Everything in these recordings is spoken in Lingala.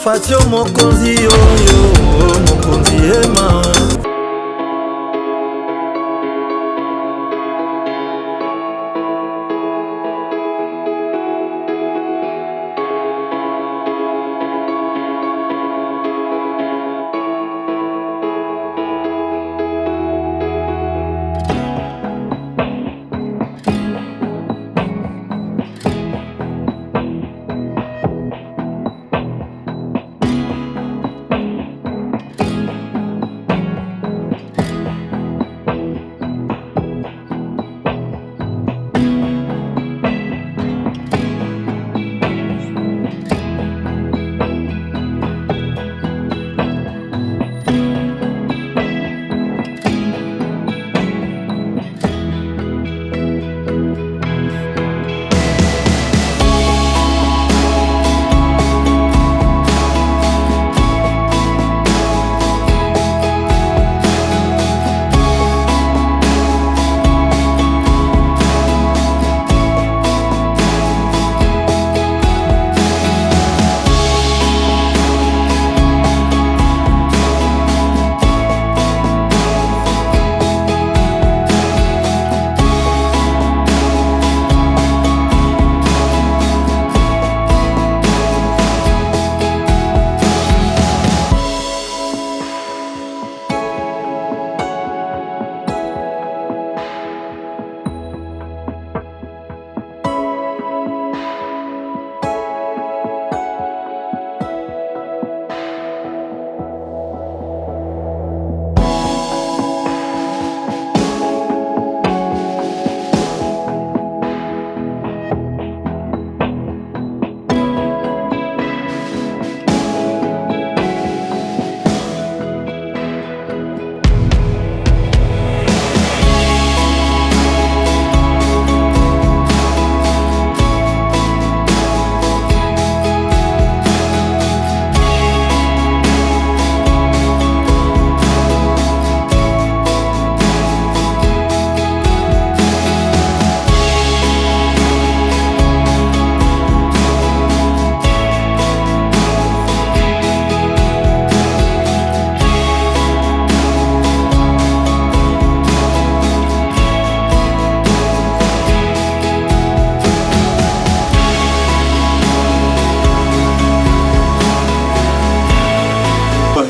Fatio mokonzi oyo mokonzi ema.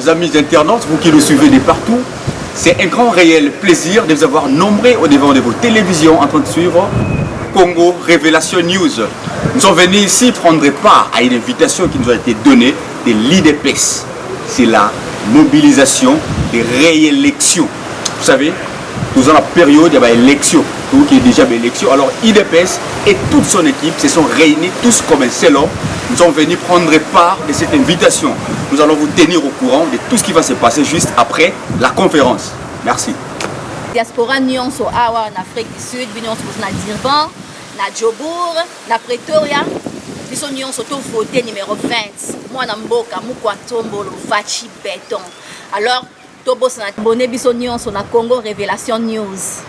Amis internautes, vous qui nous suivez de partout, c'est un grand réel plaisir de vous avoir nombreux au devant de vos télévisions en train de suivre Congo Révélation News. Nous sommes venus ici prendre part à une invitation qui nous a été donnée de l'IDPS. C'est la mobilisation des réélections. Vous savez, nous avons la période de l'élection, qui est déjà l'élection. Alors IDPS et toute son équipe se sont réunis tous comme un seul homme. Nous sommes venus prendre part de cette invitation. Nous allons vous tenir au courant de tout ce qui va se passer juste après la conférence. Merci. Diaspora nyonso awa en Afrique du Sud, nyonso na Durban, na Jobour, na Pretoria, biso nyonso to voté numéro 20. Moi na mboka Mukwatombo Fachi Béton. Alors tobos na abonné biso nyonso na Congo Révélation News.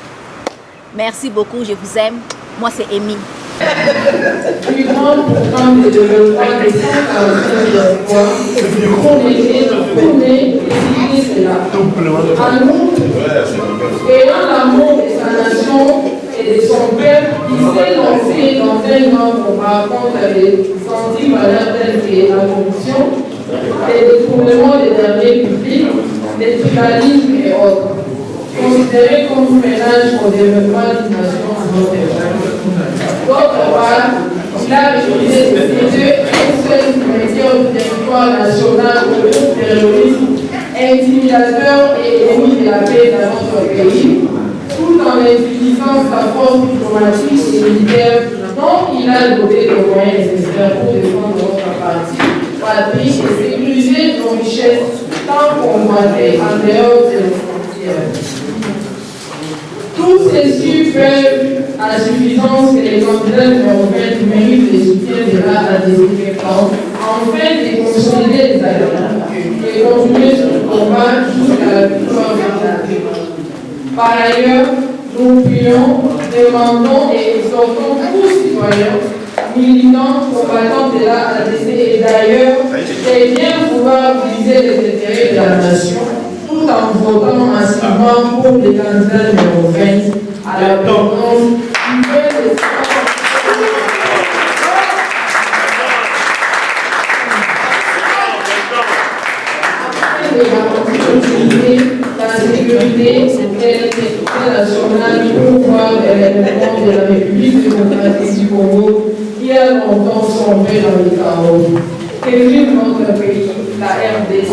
Merci beaucoup, je vous aime. Moi c'est Amy. Suivant le programme de développement des 145 d'emploi, pour aider cela. En outre, ayant l'amour de sa nation et de son peuple, il s'est lancé dans un grand combat contre les anti-valeurs telles que la corruption, les détournements des deniers publics, les tribalismes et autres, considérés comme ménage au développement d'une nation en notre époque. D'autre part, il a refusé de céder un seul métier du territoire national au groupe terroriste, intimidateur et ennemi de la paix dans notre pays, tout en utilisant sa force diplomatique et militaire dont il a doté de moyens nécessaires pour défendre notre patrie et sécuriser nos richesses tant convoitées en dehors de nos frontières. Tous ceux-ci peuvent, à suffisance que les candidats européens méritent le soutien de la ADC afin de consolider les alliances et continuer ce combat jusqu'à la victoire de. Par ailleurs, nous prions, demandons et exhortons tous citoyens, militants, combattants de la ADC et d'ailleurs c'est bien pouvoir viser les intérêts de la nation tout en votant massivement pour les candidats numéro 20 à la présidence qui veut les la sécurité nationale pour voir l'événement de la République démocratique du Congo qui a longtemps sombré dans les chaos. Que vive notre pays, la RDC,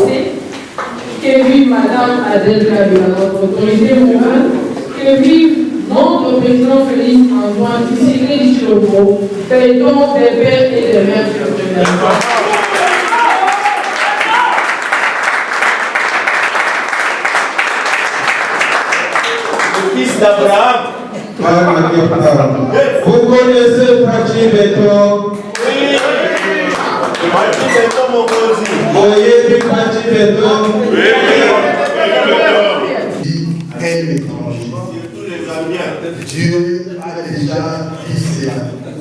que vive Madame Adèle Kabila, notre autorité morale, que vive notre président Félix Antoine Tshisekedi Tshilombo, payons des pères et des mères sur le territoire. Fils d'Abraham. Vous connaissez Pachi Beton? Oui. Pachi Beton, mon cousin. Voyez Pachi Beton? Oui. Un étranger. Dieu a déjà dit cela.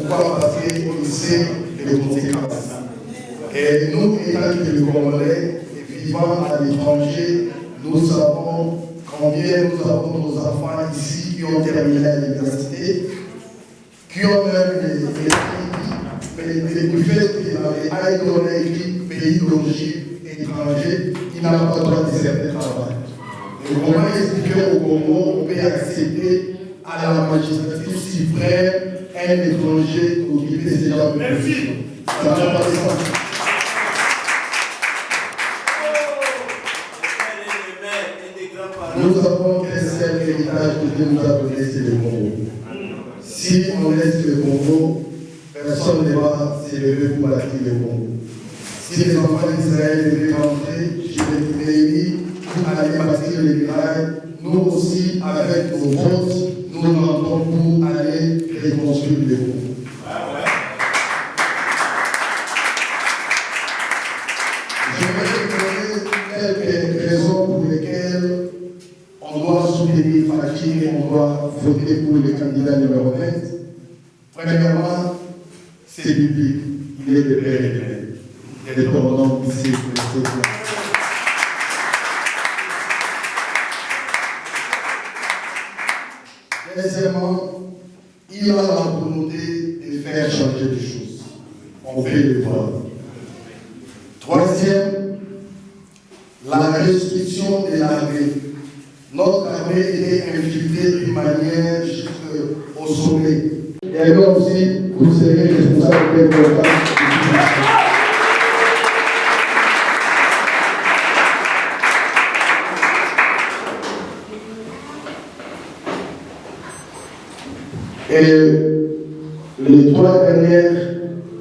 Pourquoi? Parce qu'il sait les conséquences. Et nous, étant que les Congolais, vivant à l'étranger, nous savons combien nous avons nos enfants ici qui ont terminé l'université, qui ont même les du fait qu'il avait donné pays d'origine étranger, qui n'a pas le droit de servir travail. Et comment expliquer au Congo on peut accepter à la magistrature suprême un étranger pour occuper ces gens de position? Ça n'a pas de sens. Nous avons qu'un seul héritage que Dieu nous a donné, c'est le Congo. Si on laisse le Congo, personne ne va s'élever pour bâtir le Congo. Si les enfants d'Israël devaient rentrer chez les pays pour aller bâtir les murailles, nous aussi, avec nos votes, nous rentrons pour aller reconstruire le Congo. Je vais donner quelques raisons pour lesquelles on doit soutenir Fakim et on doit voter pour le candidat numéro 20. Premièrement, c'est biblique. Il est le Père éternel. Et ton nom ici, c'est deuxièmement, il a la volonté de faire changer les choses. On fait le voir. Troisième, la restriction de l'armée. Notre armée était infiltrée d'une manière jusqu'au sommet. Et alors aussi, vous serez responsable de l'importance. Et les trois dernières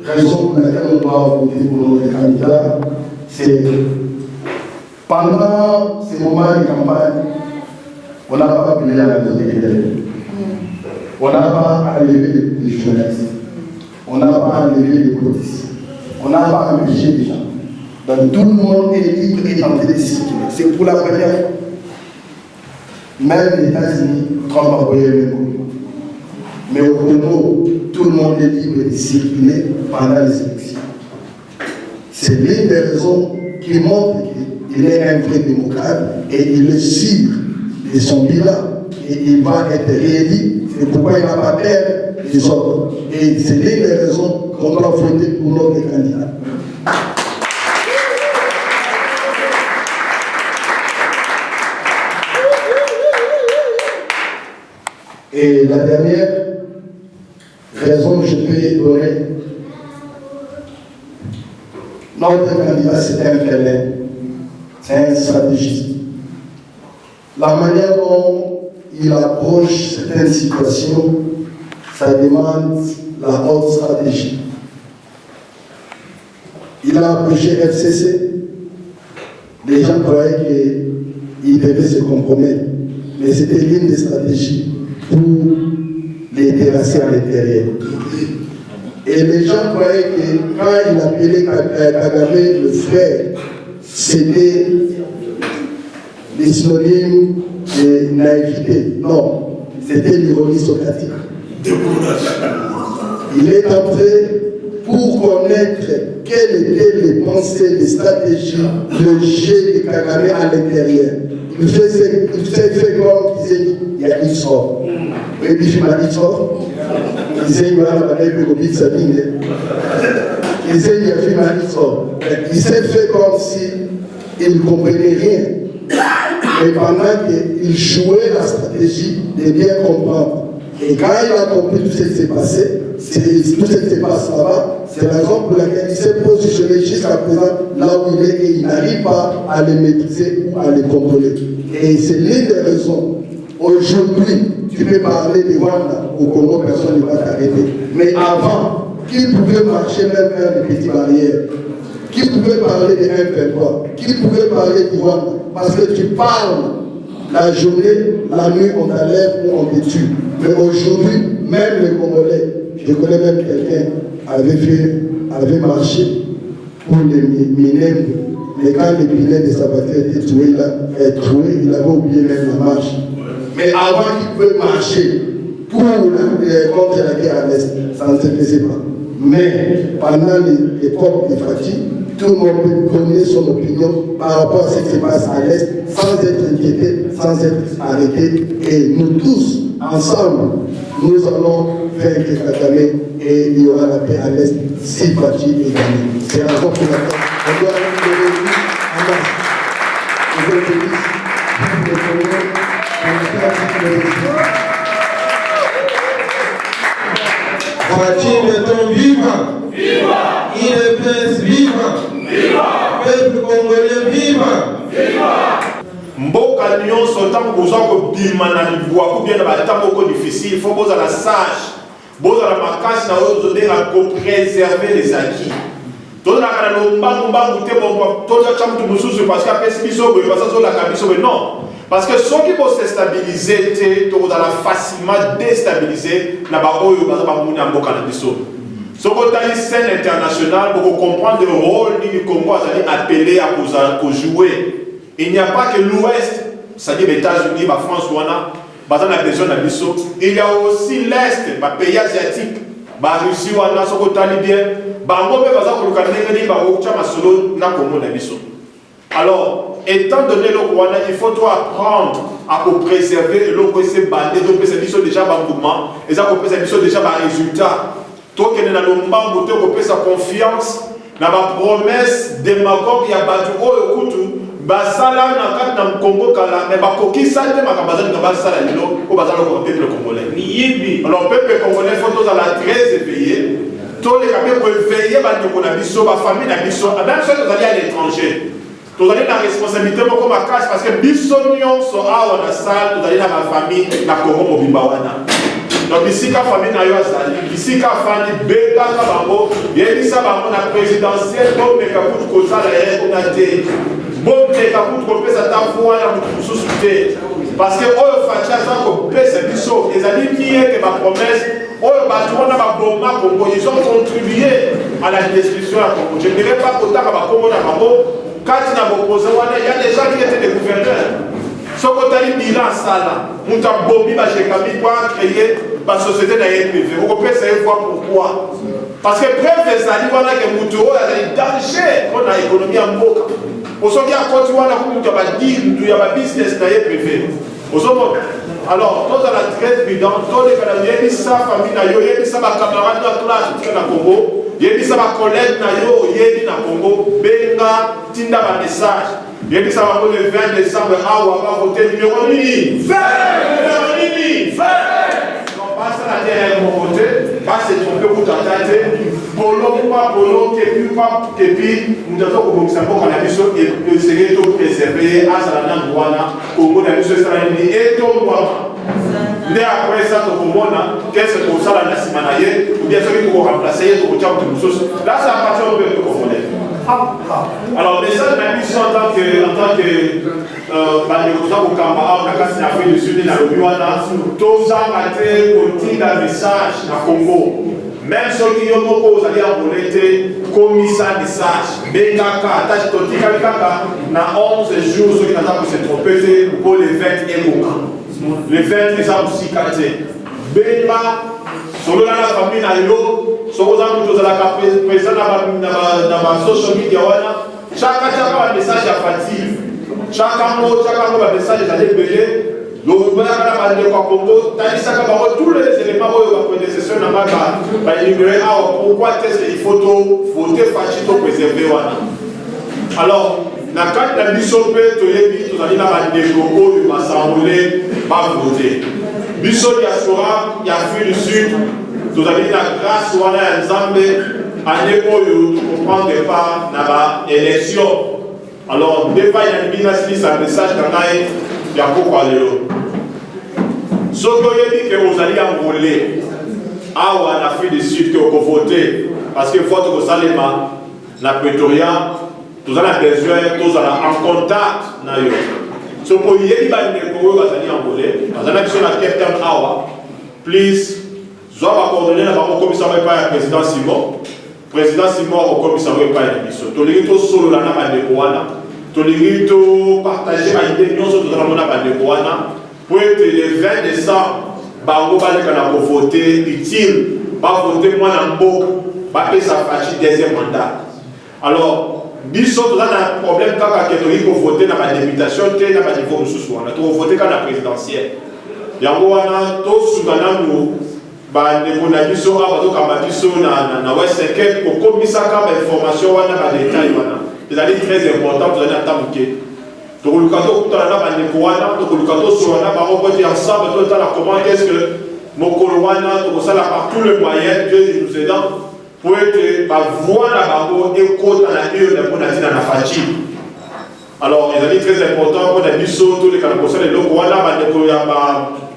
raisons pour lesquelles on doit voter pour notre candidat, c'est pendant ces moments de campagne, on n'a pas appelé à la vérité. On n'a pas enlevé les journalistes. On n'a pas enlevé les politiciens. On n'a pas empêché les gens. Donc tout le monde est libre et tenté de circuler. C'est pour la première fois. Même les États-Unis, Trump a envoyé le coup. Mais au Congo, tout le monde est libre de circuler pendant les élections. C'est l'une des raisons qui montre qu'il est un vrai démocrate et il est sûr de son bilan et il va être réélu. C'est pourquoi il n'a pas peur des autres. Et c'est l'une des raisons qu'on doit voter pour notre candidat. Et la dernière raison que je peux donner, notre candidat c'est un félin, c'est un stratégiste. La manière dont il approche certaines situations, ça demande la haute stratégie. Il a approché FCC, les gens croyaient qu'il devait se compromettre, mais c'était l'une des stratégies pour les terrasser à l'intérieur. Et les gens croyaient que quand il appelait Kagame le frère, c'était des synonymes de naïveté. Non, c'était l'ironie socratique. Il est entré pour connaître quelles étaient les pensées, les stratégies, le jeu de Kagame à l'intérieur. Il s'est fait comme il disait, il y a Isor. Et puis il m'a dit Isor. Il disait, il y a il s'est fait comme si il ne comprenait rien. Mais pendant qu'il jouait la stratégie de bien comprendre. Et quand il a compris tout ce qui s'est passé, tout ce qui se passe là-bas, c'est la raison pour laquelle il s'est positionné jusqu'à présent là où il est et il n'arrive pas à les maîtriser ou à les contrôler. Et c'est l'une des raisons. Aujourd'hui, tu peux parler de Rwanda au Congo, personne ne va t'arrêter. Mais avant, qui pouvait marcher même vers les petites barrières? Qui pouvait parler de M23? Qui pouvait parler du Rwanda? Parce que tu parles la journée, la nuit, on t'enlève ou on te tue. Mais aujourd'hui, même les Congolais, je connais même quelqu'un avait marché pour les mineurs. Mais quand les mineurs de Sabatier étaient tués, il avait oublié même la marche. Mais avant qu'il pouvait marcher contre la guerre à l'Est, ça ne se faisait pas. Mais pendant l'époque de Fatih, tout le monde connaît son opinion par rapport à ce qui se passe à l'Est, sans être inquiété, sans être arrêté. Et nous tous, ensemble, nous allons faire que Kagame et il y aura la paix à l'Est si Fatih est gagné. C'est la raison pour laquelle on doit nous réunir en masse. Je vous dis, Fatih est vivant. Viva! Il est prince vivant. Viva! Peuple congolais vivant. Viva! Mboka nyonso ntango kozwa kobima na libwa ou bien na batango moko difficile, il faut bozala sage, bozala makasi na oyo tozodela kopréserver les acquis. Tozalaka na lombangu te tozatya mutu mosusu parce que apesi biso boye basa azolaka biso boye non. Parce que soki bosestabilize te tokozala facilement déstabiliser na baoyo baza bamoni ya mboka na biso. Soki otali scène internationale pour comprendre le rôle du Congo azali appelé à jouer. Il n'y a pas que l'Ouest, c'est-à-dire les États-Unis, la France, la besoin de Bisso. Il y a aussi l'Est, les pays asiatiques, la Russie, la bien. Alors, étant donné le Rwanda, il faut apprendre à préserver le déjà mouvement, et ça déjà résultat. Toi qui es dans le monde, tu as sa confiance, dans la promesse démagogue, il y a battu au Koutou. Basala na kat na Congo kala mais bakoki salte makabazali na basala lilo ko bazala ko peuple congolais ni yibi alors peuple congolais faut tous à la très éveillé tous les capés pour éveiller ba ndeko na biso ba famille na biso même ceux qui allaient à l'étranger tous allez la responsabilité moko makasi parce que biso nyonso awa na salle tous allez na ma famille na Congo mobimba wana donc ici ka famille na yo azali ici ka famille beka ka bango yebisa bango na présidentielle ko meka kutu ko sala ye on a été bon te kopesa ta foi na mususu te parce que oyo Fatih aza kopesa biso ezali mie ke bapromesse oyo bato wana baboma Congo ils ont contribué à la destruction ya Congo je ne dirais pas kotaka bakombo na bango kati na bopose wana il y a des gens qui étaient des gouverneurs soki otali bilan asala moto abomi bashekami po acréer basociété na ye privé okopesa ye voi pourquoi parce que preuve ezali wana ke moto oyo azali danger mpona économie ya mboka osoki akoti wana kutu ya business na ye privé alors tozala très évident tolekana yebisa famille na yo yebisa bacamarade na classe tika na Congo yebisa bacollègue na yo oyebi na Congo benga tinda bamessage yebisa bango le 20 décembre awa bavote numéro nini basala te mokote base trompe kutata te bolo pa bolo kepi mutu kobongisa mboka na biso esenge topreserve azala na ngwana Kongo na biso esala nini etombwama nde apres ça tokomona kese kosala na nsima na ye ou bien soki tokoremplace ye tokotya motu mosusu là ça appartient au peuple congolais. Alors message na biso en tant que bandeko toza kokamba awa na kati na Afrique du Sud na lobi wana tozanga te kotinda message na Congo même soki yo moko ozali abone te komisa message bengaka ata totikali kaka na 11 jours soki naza kose trompe te mpo le 20 ekoka le 20 eza mosika te benga solola na famille na yo ce que vous avez président dans ma social media, chaque message à fatigue. Chaque mot, un message à débélé. Donc, tous les éléments que vous connaissez, pourquoi est-ce qu'il faut voter Fachito préserver. Alors, dans le cadre de la mission, vous avez voter. Mission diaspora, il y a Afrique du Sud, vous avez la grâce ou la Zambie, année où vous prendre part dans l'élection. Alors, débat, il y a un message il y a beaucoup à l'eau. Ce que vous dit que vous allez enrôler en Afrique du Sud que vous votez, parce que vote que vous allez dans Pretoria, vous avez besoin, vous allez en contact. So pour y aller, vous allez enrôler. Vous allez sur la Cape Town Hour. Please, je vais coordonner avec le commissaire et le président Simon. Président Simon au commissaire et le mission. Tout le monde solo là dans la Décoana. Tout le monde partager l'idée de nous dans la Décoana. Pour être le 20 décembre, Bango va voter utile, va voter moins en beau, va payer sa fâche deuxième mandat. Alors, nous avons un problème quand on voter dans la députation, dans la niveau ressources, on va voter dans la présidentielle. Il y a un tous Soudanais, nous, on a dit ça, on a dit ça dans West Secret, pour qu'on puisse avoir l'information dans les détails. C'est très important, vous allez attendre. Donc, le cadeau, tout à l'heure, donc le cadeau, sur la on va dire ensemble, tout à l'heure, comment est-ce que mon colwana, tout ça, par tous les moyens, Dieu nous aidant, pour être, voir la barreau et côte à la urne, pour la dire dans la fatigue. Alors, il est très important pour les bisous, tous les canaux, les locoana,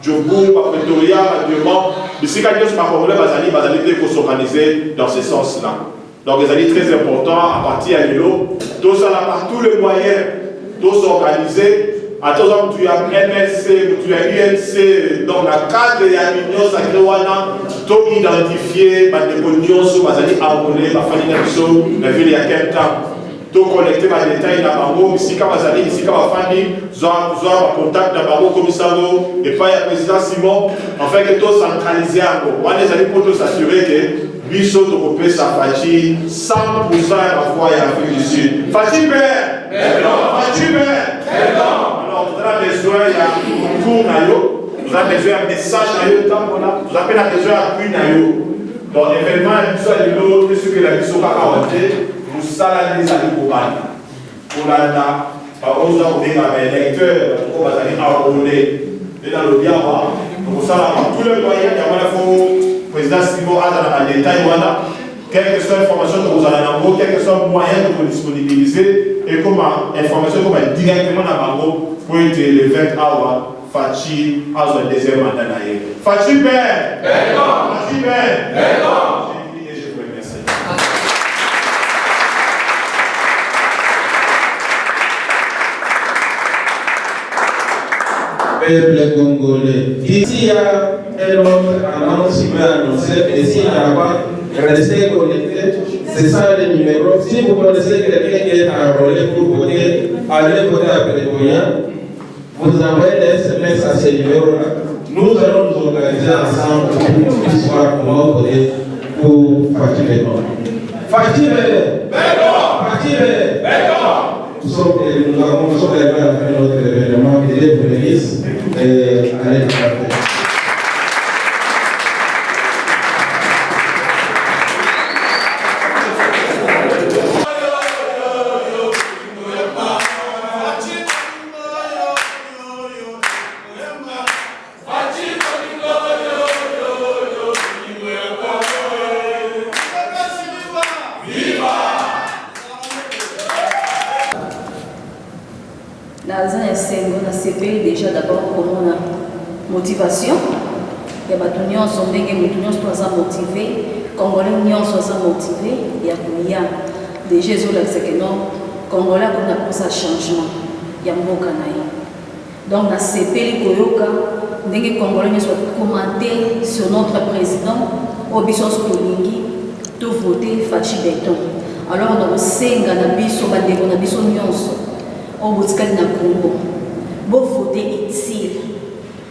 Djobou, Pretoria, Diamant, mais si quelqu'un se parle, il faut s'organiser dans ce sens-là. Donc, il est très important à partir de l'eau, tout ça, par tous les moyens. Tous organisés, à tous hommes, tu as MLC, tu as UNC, dans la cadre de l'union sacrée, tout identifié, les unions sont abonnés, la famille la ville à quel temps, tout connecté, les détails dans la banque, ici, quand vous allez, ici, quand vous famille, vous avez contact dans la banque, commissaire, et pas le président Simon, en fait, que tout centralisé en gros. On a pour s'assurer que Bissot Tokopé sa Fachi 100% la foi et Afrique du Sud. Fachi Père! Fachi Père! Alors, vous avez besoin d'un concours, vous avez besoin d'un message, vous avez besoin d'un appui. Donc, événement, tout ce que la mission va raconter, vous salariez les amis pour pour la vous avez un lecteur, vous allez enrôler. Et dans le diable, vous savez, tous les moyens, il y a président Simon a dans les détails, quelle que soit l'information que vous allez avoir, quel que soit le moyen que vous disponibilisez, et comme information que vous directement dans Bango pour être le 20 hours, Fachi a son deuxième mandat. Fachi Père! Fachi Père! J'ai dit et je vous remercie. Peuple congolais. Ici, il y a un autre annonce qui peut annoncer, mais s'il n'y a pas, restez connectés. C'est ça le numéro. Si vous connaissez quelqu'un qui est enrôlé pour voter, allez voter à Pretoria. Vous envoyez des SMS à ce numéro-là. Nous allons nous organiser ensemble pour qu'on puisse voir comment voter pour Fachi Beton. Fachi Beton! Nous sommes arrivés à faire notre événement et les bénéfices et aller de la déjà d'abord pour mon motivation. Il y a des gens qui sont motivés, Congolais sont motivés, il y a des gens qui sont Congolais pour ça changement. Il y a beaucoup de donc, dans ces pays, les Congolais sont commentés sur notre président, Obisos Kolingi, tout voter Fachi Beton. Alors, on a 5 Nabiso, Nabiso Nyonso, au Boutskal na Congo. Vous votez utile,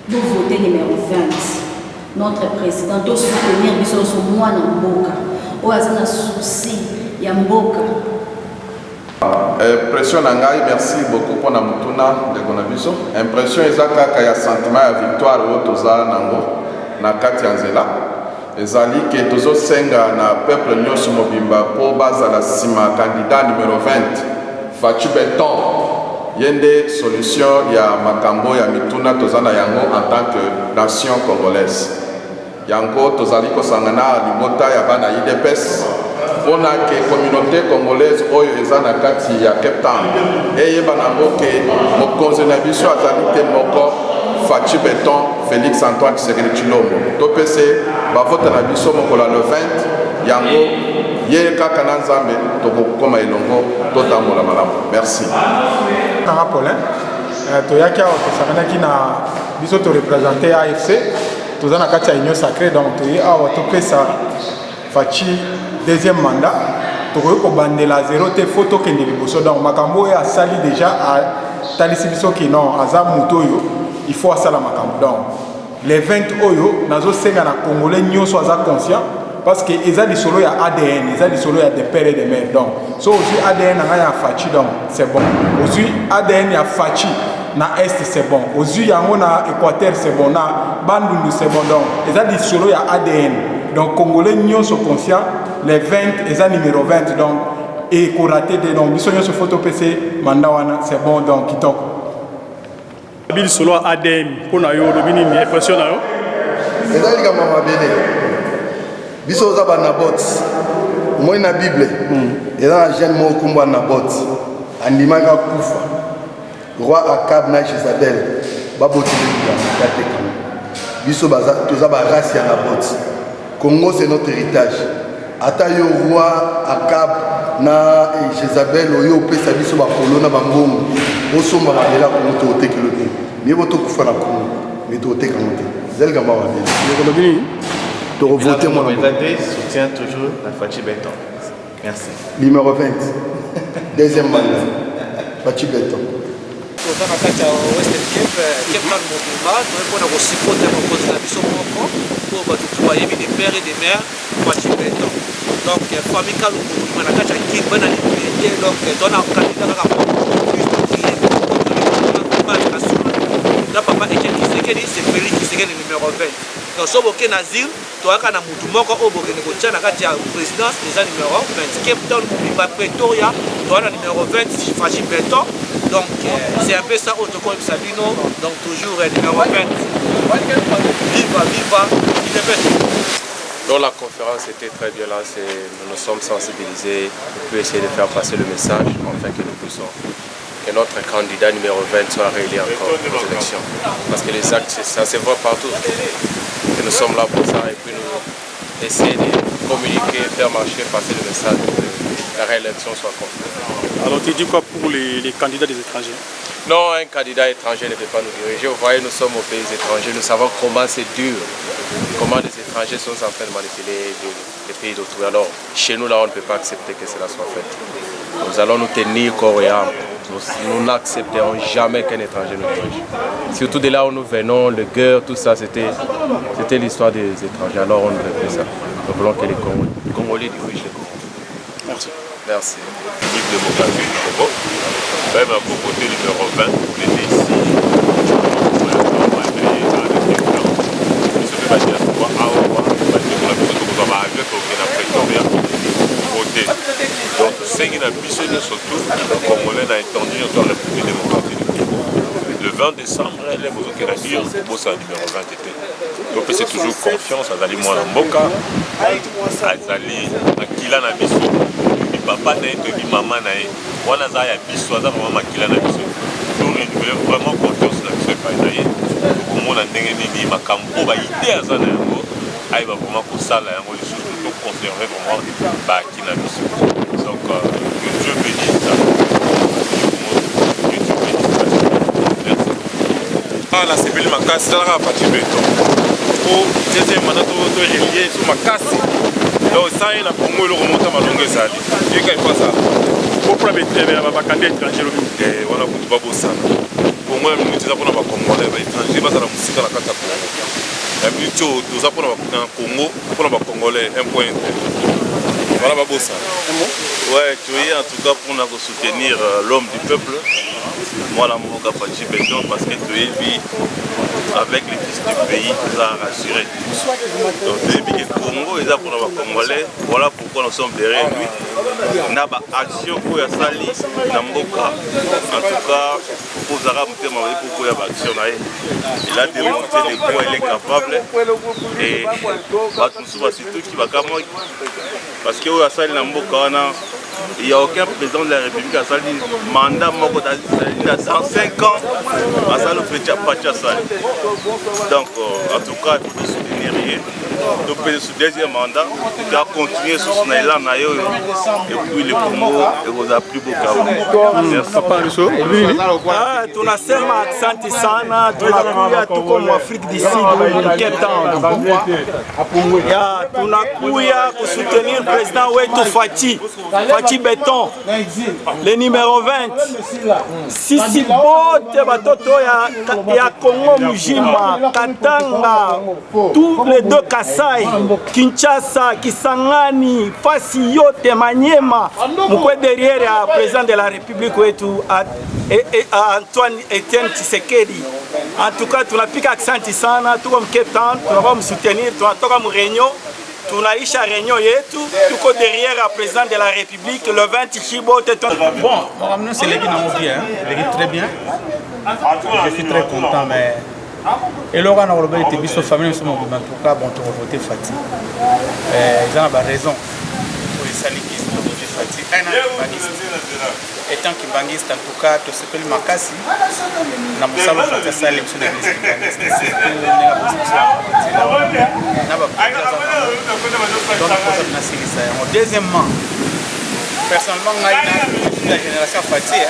vous votez numéro 20. Notre président doit soutenir Bissot Moine en Boka. oyo aza na souci ya mboka. Impression nangai, merci beaucoup pour la mutuna de Gonabiso. Impression eza kaka ya sentiment ya victoire oyo toza nango na kati ya nzela. Ezali ke tozo senga na peuple nyonso mobimba po bazala sima candidat numéro 20 Fachi Beton. Yende solution ya makambo ya mituna toza na yango en tant que nation congolaise. Yango tozali kosangana libota ya bana IDPS. On a que la communauté congolaise oyo eza na kati ya Cape Town eyeba nango ke mokonzi na biso azali te moko Fachi Beton Félix Antoine Tshisekedi Tshilombo topese bavota na biso mokolo le 20 yango ye kaka na nzambe tokokoma elongo totambola malamu. Merci. Nanga Paulin toyaki awa tosanganaki na biso torepresente AFC toza na kati ya union sacrée donc toye awa topesa Fachi deuxième mandat tokoki kobandela zéro te fo tokende liboso donc makambo oyo asali déjà atalisi biso ki non aza moto oyo il faut asala makambo donc les 20 oyo nazosenga na congolais nyonso aza conscient parce que eza lisolo ya ADN eza lisolo ya des pères et des mères donc so ozwi ADN na ngai ya Fachi donc c'est bon ozwi ADN ya Fachi na est c'est bon ozwi yango na Équateur c'est bon na Bandundu c'est bon donc eza lisolo ya ADN donc congolais nyonso conscient les 20 eza numéro 20 donc et koraté de donc biso nyonso photo PC mandat wana c'est bon donc kitoko bil solo ADN pona yo lobini ni impression na yo eza lika mama bene biso za ba Nabot moi na Bible eza na jeune mo kumba Nabot andimaka kufa roi Akab na Jezabel babotile ya teka biso baza toza ba race ya Nabot. Congo c'est notre héritage. Ata yo roi Akab na Jezabel oyo pesa biso ba kolona bangongo osomba babela ko moto otekelote ni boto kufa na Congo mais to oteka moto zelga ba wa bien le kolobini to voter moi soutient toujours la Fachi Beton. Merci. Numéro 20 deuxième mandat Fachi Beton. Toza na kati ya Western Cape Town mobimba toyepona kosipote mokonzi na biso moko po bato bayebi des pères et des mères Fachi Beton donc famille Kalungu mobimba na kati ya king bana liberté donc tona candidat kaka plus de prier na papa Etienne Tshisekedi c'est Félix Tshisekedi numéro 20 donc so boke na zil toyaka na mutu moko oyo bokende kotia na kati ya présidence eza numéro 20 Cape Town mobimba Pretoria toza na numéro 20 Fachi Beton. Donc c'est un peu ça autocolme Sabino, donc toujours numéro 20. Viva, viva, il est bête. Donc la conférence était très bien là, nous nous sommes sensibilisés pour essayer de faire passer le message afin que nous puissions que notre candidat numéro 20 soit réélu encore aux élections. Parce que les actes, ça se voit partout. Et nous sommes là pour ça et puis nous essayer de communiquer, faire marcher, passer le message pour que la réélection soit complète. Alors tu dis quoi pour les candidats des étrangers? Non, un candidat étranger ne peut pas nous diriger. Vous voyez, nous sommes aux pays étrangers, nous savons comment c'est dur, comment les étrangers sont en train de manipuler les pays d'autrui. Alors, chez nous, là, on ne peut pas accepter que cela soit fait. Nous allons nous tenir corps et âme. Nous n'accepterons jamais qu'un étranger nous dirige. Surtout de là où nous venons, le guerre, tout ça, c'était l'histoire des étrangers. Alors, on ne veut plus ça. Nous voulons que les Congolais dirigent les Congolais. Merci. Merci. Ligue démocratique du Congo, même à côté numéro 20, on était ici. Donc, c'est une ambition surtout, les Congolais ont entendu dans la République démocratique du Congo. Le 20 décembre, les Mozoké a dit, pour ça, numéro 20 était. Donc, c'est toujours confiance à Zali Mouana Mboka, à Zali, à Kilan Abisso. Papa na yetu bi mama na ye wana za ya biso aza vraiment makila na biso donc nous voulons vraiment confiance na biso pa na ye komona ndenge nini makambo ba idée aza na yango ai ba vraiment kosala yango les choses pour conserver vraiment ba kina biso donc que Dieu bénisse ça la sebeli makasi ezalaka Fachi Beton po deuxième mandat to relié sur makasi donc ça il a pour moi le remonter ma longue ezali et quand il passe ça pour la candidat étranger et voilà pour pas bosana pour moi nous disons pour na ba congolais ba étranger ba sala musika na kata Congo la minute nous apprenons na Congo pour na ba congolais un point Voilà Babosa. Ouais, tu es en tout cas pour nous soutenir l'homme du peuple. Moi, la Mboka Fachi Beton, parce que tu es vie avec les fils du pays, nous a rassuré. Donc, tu es le Congo, et pour les Congolais, voilà pourquoi nous sommes derrière lui. On a une action pour la Sali, Namboka. En tout cas, pour Zara Mouté, pourquoi il y a une action. Il a démontré les points, il est capable. Et surtout qui va camoyer. Parce que la Sali Namboka, il n'y a aucun président de la République qui a sali mandat dans 5 ans à ça le fait pas. Donc en tout cas il faut soutenir rien. Donc pour ce deuxième mandat, il a continué sur son élan et puis le Congo vous a pris beaucoup. Merci. Tunasema asante sana, tunakuya tuko mu Afrique du Sud, Cape Town. Tunakuya kusoutenir président wetu Fachi Beton, le numéro 20. Sisi bote batoto ya Congo Mujima, Katanga, tous les deux Kasai, Kinshasa, Kisangani, Fasi yote Maniema, mukwe derrière le président de la République wetu Antoine Etienne Tshisekedi. En tout cas, tunapika asante sana, tuko Cape Town, tunava msoutenir, tunatoka mu réunion. Tunaisha réunion yetu, tuko derrière le président de la République, le 20 Chibo. Bon, mon c'est l'équipe bien, l'équipe très bien. Je suis très content, mais... Et là, on a été bis famille, en tout cas, bon, tu vas voter Fati. Ils ont raison. Pour les salis qui ont voté Fati. Un an étant Kimbangiste, en tout cas, tu s'appelles Makasi. Na musalo Fati Sali, monsieur le ministre. Deuxièmement, personnellement, je suis la génération Fati.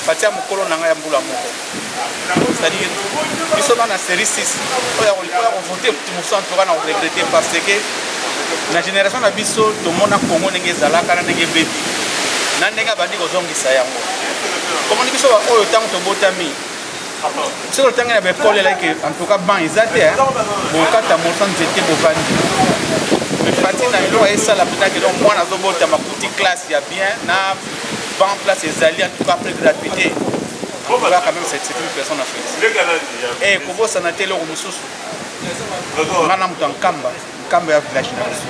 Fati a mokolo nanga ya mbula moko. C'est-à-dire, ils sont dans la série 6. On a voté pour tout le monde, on a regretté parce que la génération de Bisso, tout le monde a Congo n'est pas là, car on est baby. Nandega bandi kozongisa yango. Comment dit que ça va au temps de botami. C'est le temps qu'il y avait Paul là que en tout cas ban ils étaient bon quand ta montant j'étais bovandi. Mais Fatina il a ça la peut-être que donc moi na zobota ma petite classe il y a bien na ban place les alliés en tout cas après gratuité. On va quand même c'est une personne en fait. Et Kobo Sanate le mususu. Ngana mtu Kamba ya village na biso.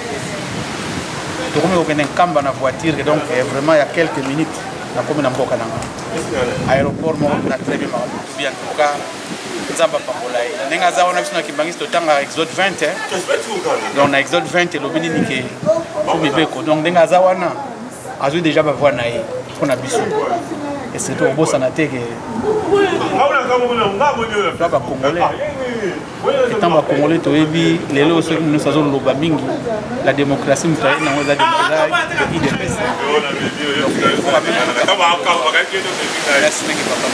Donc on est en Kamba na voiture et donc vraiment il y a quelques minutes na commune Mboka nanga. Aéroport mo na très bien bien en tout cas nzamba pambolai. Nenga za ona biso na Kimbangisi totanga Exode 20 donc na Exode 20 lobini nike pour mibeko donc nenga za wana azu déjà ba voir na ye pour na biso. Et c'est tout au beau sanaté que là congolais étant ba congolais to ebi lelo so nous sazo loba mingi la démocratie mutaye na ngoza de IDPS. Merci papa.